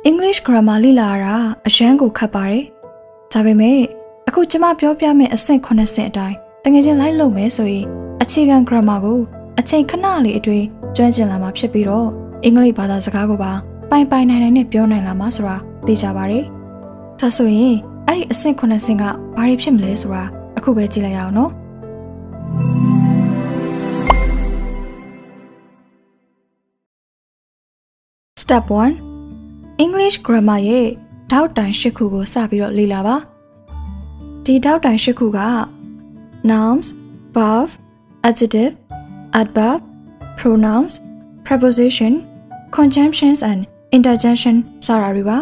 English grammar လေ့လာတာအရန်ကိုခက်ပါတယ်။ဒါပေမဲ့အခုကျမပြောပြမယ့်အဆင့်9ဆင့်အတိုင်းတကယ်ချင်းလိုက်လုပ်မယ်ဆိုရင်အခြေခံ grammar ကိုအချိန်ခဏလေးအတွင်းကျွမ်းကျင်လာမှာဖြစ်ပြီးတော့အင်္ဂလိပ်ဘာသာစကားကိုပါပိုင်နိုင်နဲ့ပြောနိုင်လာမှာဆိုတာသိကြပါတယ်။ဒါဆိုရင်အဲ့ဒီအဆင့်9ဆင့်ကဘာတွေဖြစ်မလဲဆိုတာအခုပဲကြည့်လိုက်ရအောင်နော်။ Step 1 English grammar ရဲ့ဓာတ်တိုင်၈ခုကိုစပြီးတော့လေ့လာပါဒီဓာတ်တိုင်၈ခုက nouns, verb, adjective, adverb, pronouns, preposition, conjunctions and interjection စတာတွေပါ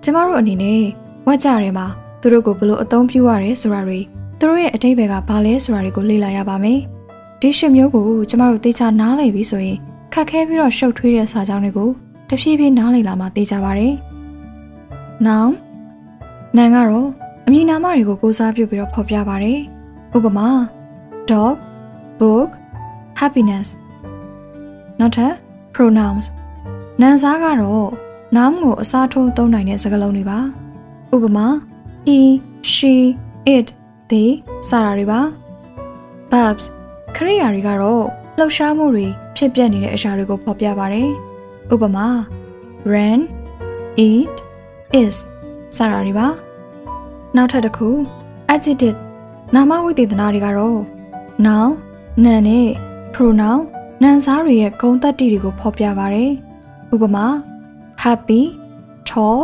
ကျမတို့အနေနဲ့ဝါကြထဲမှာသူတို့ကိုဘယ်လိုအသုံးပြုရလဲဆိုတာတွေသူတို့ရဲ့အဓိပ္ပာယ်ကဘာလဲဆိုတာတွေကိုလေ့လာရပါမယ်ဒီ၈မျိုးကိုကျမတို့သိချနားလည်ပြီဆိုရင်ခက်ခဲပြီးတော့ရှုပ်ထွေးတဲ့စာကြောင်းတွေကိုတဖြည်းဖြည်းနားလည်လာမှသိကြပါတယ်။ Noun နာမ်ကတော့အမည်နာမတွေကိုကိုးစားပြုပြီးတော့ဖော်ပြပါတယ်။ဥပမာ dog, book, happiness နောက်ထပ် pronouns နာမ်စားကတော့ noun ကိုအစားထိုးသုံးနိုင်တဲ့စကားလုံးတွေပါ။ဥပမာ he, she, it, they စတာတွေပါ။ verbs ခရိယာတွေကတော့လှုပ်ရှားမှုတွေဖြစ်ပျက်နေတဲ့အရာတွေကိုဖော်ပြပါတယ်။ဥပမာ ran, eat, is စတာတွေပါနောက်ထပ်တစ်ခု adjective နာမဝိသေသနာတွေကတော့ noun နာမ်နဲ့ pronoun နာမ်စားတွေရဲ့ဂုဏ်သတ္တိတွေကိုဖော်ပြပါတယ်ဥပမာ happy, tall,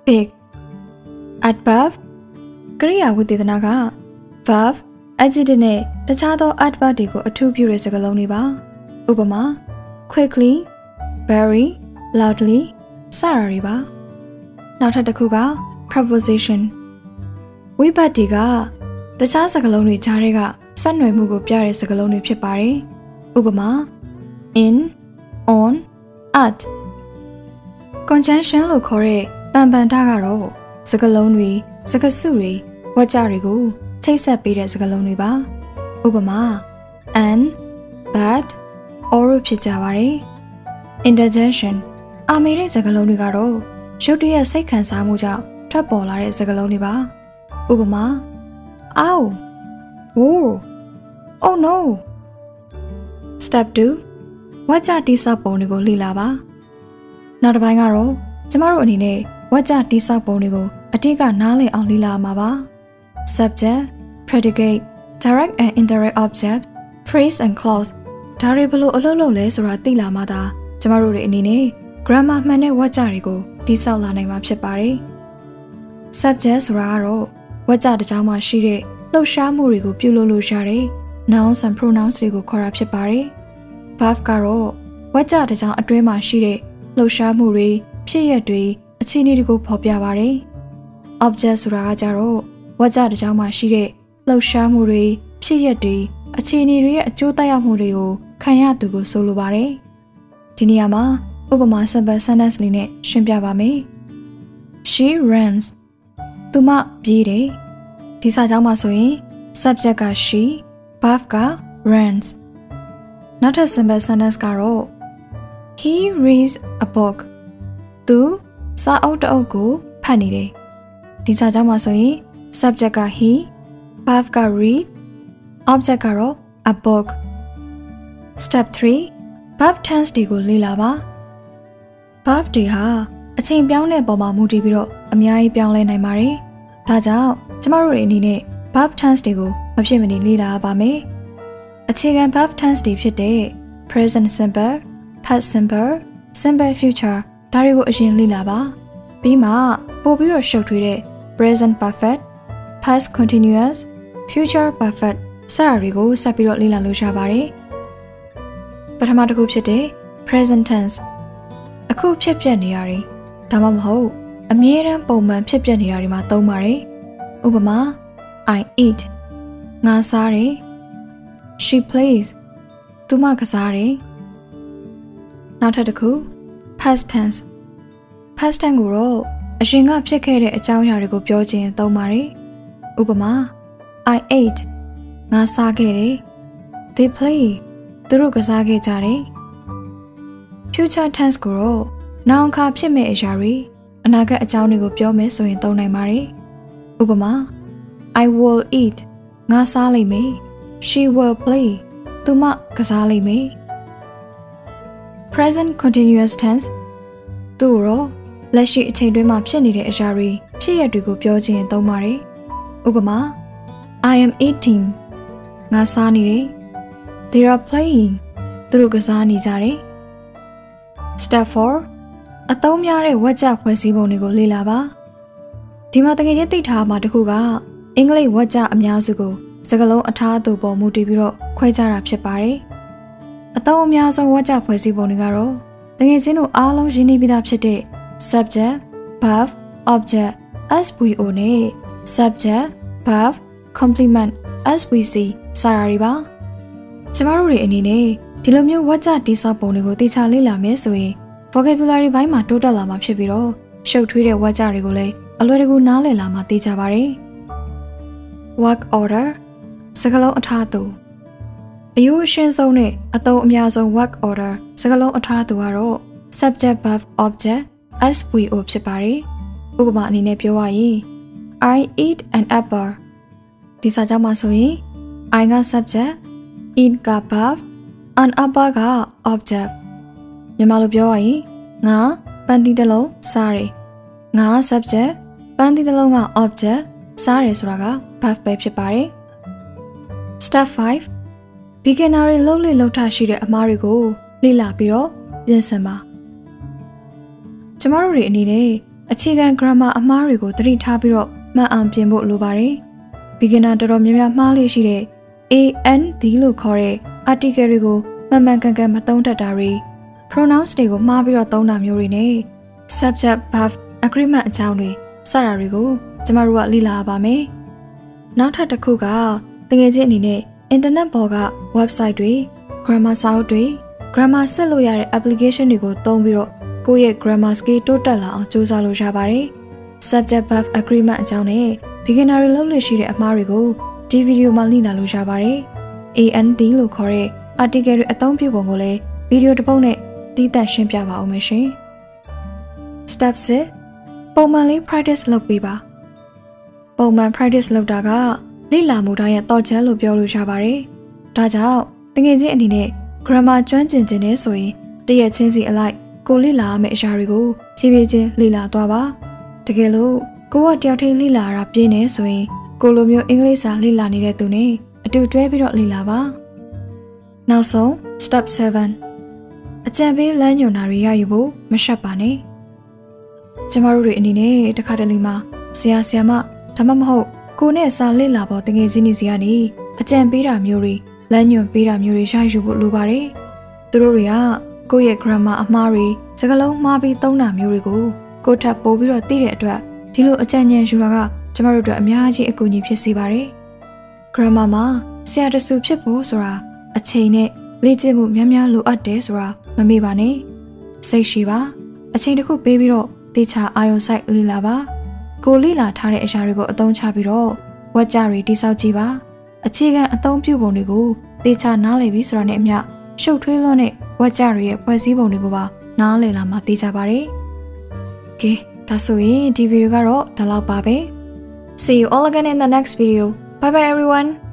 big adverb ကရိယာဝိသေသနာက verb, adjective နဲ့တခြားသော adverb တွေကိုအထူးပြုတဲ့စကားလုံးတွေပါဥပမာ quickly, very, loudly စတာတွေပါနောက်ထပ်တစ်ခုက preposition ဝိပတ်တီကတခြားစကားလုံးတွေကြားထဲကဆက်နွယ်မှုကိုပြတဲ့စကားလုံးတွေဖြစ်ပါတယ်ဥပမာ in, on, at conjunction လို့ခေါ်တဲ့ပန်ပန်တာကတော့စကားလုံးတွေစကားစုတွေဝါကြတွေကိုချိတ်ဆက်ပေးတဲ့စကားလုံးတွေပါဥပမာ an, but, or ဖြစ်ကြပါတယ် interjection အာမေတဲ့စကားလုံးတွေကတော့ရုတ်တရက်စိတ်ခံစားမှုကြောင့်ထွက်ပေါ်လာတဲ့စကားလုံးတွေပါဥပမာ ow, whoa, oh no Step 2ဝါကြတိဆောက်ပုံတွေကိုလေ့လာပါနောက်တစ်ပိုင်းကတော့ကျမတို့အနေနဲ့ဝါကြတိဆောက်ပုံတွေကိုအတိအကနားလည်အောင်လေ့လာမှာပါ Subject, predicate, direct and indirect object, phrase and clause ဒါတွေဘလို့အလုပ်လုပ်လဲဆိုတာသိလာမှသာကျမတို့တွေအနေနဲ့ grammar မှန်တဲ့ဝါကြတွေကိုတိဆောက်လာနိုင်မှာဖြစ်ပါတယ် Subject ဆိုတာကတော့ဝါကြတစ်ကြောင်းမှာရှိတဲ့လှုပ်ရှားမှုတွေကိုပြုလုပ်လို့ရတဲ့ nouns and pronouns တွေကိုခေါ်တာဖြစ်ပါတယ် Verb ကတော့ဝါကြတစ်ကြောင်းအတွင်းမှာရှိတဲ့လှုပ်ရှားမှုတွေဖြစ်ရပ်တွေအခြေအနေတွေကိုဖော်ပြပါတယ် Object ဆိုတာကကြတော့ဝါကြတစ်ကြောင်းမှာရှိတဲ့လှုပ်ရှားမှုတွေဖြစ်ရပ်တွေအခြေအနေတွေရဲ့အကျိုးသက်ရောက်မှုတွေကိုခံရသူကိုဆိုလိုပါတယ်ဒီနေရာမှာဥပမာ simple sentence လေးနဲ့ရှင်းပြပါမယ် She runs သူမပြေးတယ်ဒီစာကြောင်းမှာဆိုရင် subject က she verb က runs နောက်ထပ် simple sentence ကတော့ He reads a book သူစာအုပ်တစ်အုပ်ကိုဖတ်နေတယ်ဒီစာကြောင်းမှာဆိုရင် subject က he verb က read object ကတော့ a book Step 3 verb tense တွေကိုလေ့လာပါ verb တွေဟာအချိန်ပြောင်းတဲ့ပုံမှာမူတည်ပြီးတော့အများကြီးပြောင်းလဲနိုင်ပါတယ်ဒါကြောင့်ကျမတို့တွေအနေနဲ့ verb tense တွေကိုမဖြစ်မနေလေ့လာပါမယ်အခြေခံ verb tense တွေဖြစ်တဲ့ present simple, past simple, simple future ဒါတွေကိုအရင်လေ့လာပါပြီးမှပို့ပြီးတော့ရှုပ်ထွေးတဲ့ present perfect, past continuous, future perfect စတာတွေကိုဆက်ပြီးတော့လေ့လာလို့ရပါတယ်ပထမတစ်ခုဖြစ်တဲ့ present tense အခုဖြစ်ပျက်နေရတယ်ဒါမှမဟုတ်အမြဲတမ်းပုံမှန်ဖြစ်ပျက်နေတာတွေမှာသုံးပါတယ်ဥပမာ I eat ငါစားတယ် She plays သူမကစားတယ်နောက်ထပ်တစ်ခု past tense past tense ကိုတော့အရင်ကဖြစ်ခဲ့တဲ့အကြောင်းအရာတွေကိုပြောခြင်းသုံးပါတယ်ဥပမာ I ate ငါစားခဲ့တယ် They play သူတို့ကစားခဲ့ကြတယ် future tense ကိုတော့နောင်ခါဖြစ်မဲ့အရာတွေ အနာဂတ်အကြောင်းတွေကိုပြောမယ်ဆိုရင်သုံးနိုင်ပါတယ်။ဥပမာ I will eat ငါစားလိမ့်မယ်။ She will play သူမကစားလိမ့်မယ်။ Present continuous tense သူရောလက်ရှိအချိန်တွင်းမှာဖြစ်နေတဲ့အရာတွေဖြစ်ရပ်တွေကိုပြောခြင်းသုံးပါတယ်။ဥပမာ I am eating ငါစားနေတယ်။ They are playing သူတို့ကစားနေကြတယ်။ Step 4အသုံးများတဲ့ဝါကျဖွဲ့စည်းပုံတွေကိုလေ့လာပါဒီမှာတကယ်ချင်းသိထားမှာတခုကအင်္ဂလိပ်ဝါကျအများစုကိုစကားလုံးအထားအသူပေါ်မူတည်ပြီးတော့ခွဲခြားတာဖြစ်ပါတယ်အသုံးအများဆုံးဝါကျဖွဲ့စည်းပုံတွေကတော့တကယ်ချင်းတို့အားလုံးရင်းနှီးပြီးသားဖြစ်တဲ့ subject verb object SVO နဲ့ subject verb complement SVC စတာတွေပါကျမတို့တွေအနေနဲ့ဒီလိုမျိုးဝါကျတိဆောက်ပုံတွေကိုသိချလေ့လာမယ်ဆိုရင်vocabulary ဘိုင်းမှာတိုးတက်လာမှာဖြစ်ပြီးတော့ရှုပ်ထွေးတဲ့ဝါကျတွေကိုလည်းအလွယ်တကူနားလည်လာမှာသိကြပါတယ်။ work order စကားလုံးအထားသူအယူအရှင်းဆုံးနဲ့အသုံးအများဆုံး work order စကားလုံးအထားသူကတော့ subject verb object SVO ဖြစ်ပါတယ်။ဥပမာအနေနဲ့ပြောရရင် I eat an apple ဒီစာကြောင်းမှာဆိုရင် I က subject eat က verb an apple က objectမြန်မာလိုပြောရရင်ငါပန်းသီးတစ်လုံးစားတယ်ငါ subject ပန်းသီးတစ်လုံးက object စားတယ်ဆိုတာက verb ပဲဖြစ်ပါတယ် Step 5 beginner တွေလုပ်လေ့လုပ်ထရှိတဲ့အမှားတွေကိုလေ့လာပြီးတော့ပြင်ဆင်ပါကျမတို့တွေအနေနဲ့အခြေခံ grammar အမှားတွေကိုသတိထားပြီးတော့မှန်အောင်ပြင်ဖို့လိုပါတယ် beginner တော်တော်များများမှားလေ့ရှိတဲ့ and လို့ခေါ်တဲ့ article တွေကိုမှန်မှန်ကန်ကန်မသုံးတတ်တာတွေpronouns တွေကိုမှားပြီးတော့သုံးတာမျိုးတွေနဲ့ subject verb agreement အကြောင်းတွေစတာတွေကိုကျမတို့ကလေ့လာပါမယ်။နောက်ထပ်တစ်ခုကတကယ်ချင်းအနေနဲ့ internet ပေါ်က website တွေ grammar စာအုပ်တွေ grammar ဆက်လို့ရတဲ့ application တွေကိုသုံးပြီးတော့ကိုယ့်ရဲ့ grammar skill တိုးတက်လာအောင်ကြိုးစားလို့ရပါတယ်။ subject verb agreement အကြောင်းနဲ့ beginner တွေလုပ်လို့ရှိတဲ့အမှားတွေကိုဒီဗီဒီယိုမှာလေ့လာလို့ရပါတယ်။ and လို့ခေါ်တဲ့ article တွေအသုံးပြုပုံကိုလည်းဗီဒီယိုတစ်ပုဒ်နဲ့တီးသန့်ရှင်းပြပါအောင်မယ်ရှင်။ Step 6ပုံမှန်လေး practice လုပ်ပေးပါပုံမှန် practice လုပ်တာကလေ့လာမှုတိုင်းရဲ့တော့ချက်လို့ပြောလို့ရပါတယ်။ဒါကြောင့်တကယ်ချင်းအနေနဲ့ grammar ကျွမ်းကျင်ခြင်းနဲ့ဆိုရင်တရက်ချင်းစီအလိုက်ကိုလေ့လာရမယ့်အရာတွေကိုဖြည်းဖြည်းချင်းလေ့လာသွားပါ။တကယ်လို့ကိုကတယောက်တည်းလေ့လာတာပြင်းနေဆိုရင်ကိုလိုမျိုးအင်္ဂလိပ်စာလေ့လာနေတဲ့သူနဲ့အတူတွဲပြီးတော့လေ့လာပါ။နောက်ဆုံး Step 7အကြံပေးလမ်းညွှန်တာတွေရယူဖို့မရှက်ပါနဲ့ကျမတို့တွေအနေနဲ့တခါတလေမှာဆရာဆရာမဒါမှမဟုတ်ကိုနဲ့စာလေ့လာဖို့တကယ်ချင်းနေစီကနေအကြံပေးတာမျိုးတွေလမ်းညွှန်ပေးတာမျိုးတွေရယူဖို့လိုပါတယ်သူတို့တွေကကိုယ့်ရဲ့ grammar အမှားတွေစကားလုံးမှားပြီးသုံးတာမျိုးတွေကိုကိုထပ်ပို့ပြီးတော့သိတဲ့အတွက်ဒီလိုအကြံဉာဏ်ယူတာကကျမတို့အတွက်အများကြီးအကူအညီဖြစ်စေပါတယ် grammar မှာဆရာတဆူဖြစ်ဖို့ဆိုတာအချိန်နဲ့လေ့ကျင့်မှုများများလိုအပ်တယ်ဆိုတာမမေ့ပါနဲ့စိတ်ရှိပါအချိန်တစ်ခုပေးပြီးတော့တေချာအာယုံစိုက်လေ့လာပါကိုလေ့လာထားတဲ့အရာတွေကိုအသုံးချပြီးတော့ဝါကျတွေတိစောက်ကြည့်ပါအခြေခံအသုံးပြုပုံတွေကိုတေချာနားလည်ပြီးဆိုတာနဲ့အမျှရှုပ်ထွေးလွန်းတဲ့ဝါကျတွေရဲ့ဖွဲ့စည်းပုံတွေကိုပါနားလည်လာမှသိကြပါတယ်ကဲဒါဆိုရင်ဒီဗီဒီယိုကတော့ဒီလောက်ပါပဲ See you all again in the next video. Bye bye everyone.